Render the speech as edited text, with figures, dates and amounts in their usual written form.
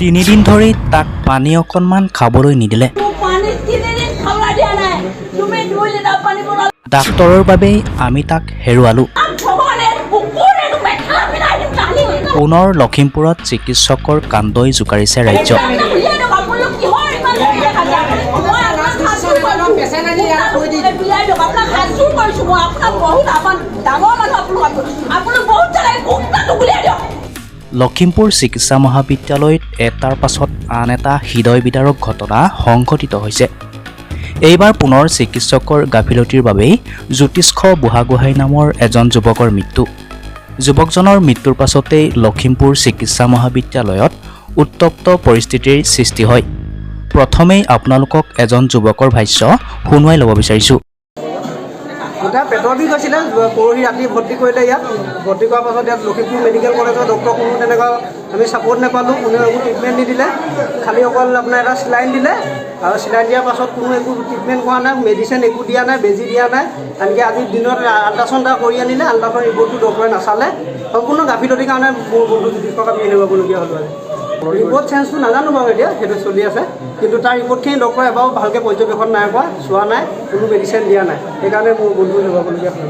3 দিন ধৰি তাক পানী অকণমান খাবলৈ নিদিলে। ডাক্তৰৰ বাবেই আমি তাক হেৰুৱালোঁ। পুনৰ লখিমপুৰত চিকিৎসকৰ কান্দই জোকাৰিছে ৰাজ্য। লখিমপুৰ চিকিৎসা মহাবিদ্যালয়ত এটাৰ পাছত আন এটা হৃদয় বিদাৰক ঘটনা সংঘটিত হৈছে। এইবাৰ পুনৰ চিকিৎসকৰ গাফিলতিৰ বাবেই জ্যোতিষ্ক বুঢ়াগোহাঁই নামৰ এজন যুৱকৰ মৃত্যু। যুৱকজনৰ মৃত্যুৰ পাছতেই লখিমপুৰ চিকিৎসা মহাবিদ্যালয়ত উত্তপ্ত পৰিস্থিতিৰ সৃষ্টি হয়। প্ৰথমেই আপোনালোকক এজন যুৱকৰ ভাষ্য শুনুৱাই ল'ব বিচাৰিছোঁ। এতিয়া পেটৰ বিষ হৈছিলে, পৰহি ৰাতি ভৰ্তি কৰিলে। ইয়াত ভৰ্তি কৰাৰ পাছত ইয়াত লখিমপুৰ মেডিকেল কলেজৰ ডক্টৰ কোনো তেনেকুৱা আমি ছাপৰ্ট নাপালোঁ, কোনো একো ট্ৰিটমেণ্ট নিদিলে। খালি অকল আপোনাৰ এটা চিলাইন দিলে, আৰু চিলাইন দিয়াৰ পাছত কোনো একো ট্ৰিটমেণ্ট কৰা নাই, মেডিচিন একো দিয়া নাই, বেজি দিয়া নাই। আনকি আজিৰ দিনত আল্ট্ৰাচাউণ্ড এটা কৰি আনিলে, আল্ট্ৰাচাউণ্ড ৰিপৰ্টটো ডক্টৰে নাচালে। সম্পূৰ্ণ গাফিলতিৰ কাৰণে মোৰ বন্ধু জ্যোতিষ্কক আমি হেৰুৱাবলগীয়া হ'ল। ৰিপৰ্ট চেঞ্জটো নাজানো বাৰু, এতিয়া সেইটো চলি আছে। কিন্তু তাৰ ৰিপৰ্টখিনি ডক্টৰে এবাৰো ভালকৈ পৰ্যবেক্ষণ নাই কৰা, চোৱা নাই, কোনো মেডিচিন দিয়া নাই। সেইকাৰণে মোৰ বন্ধু হেৰুৱাবলগীয়া হ'ল।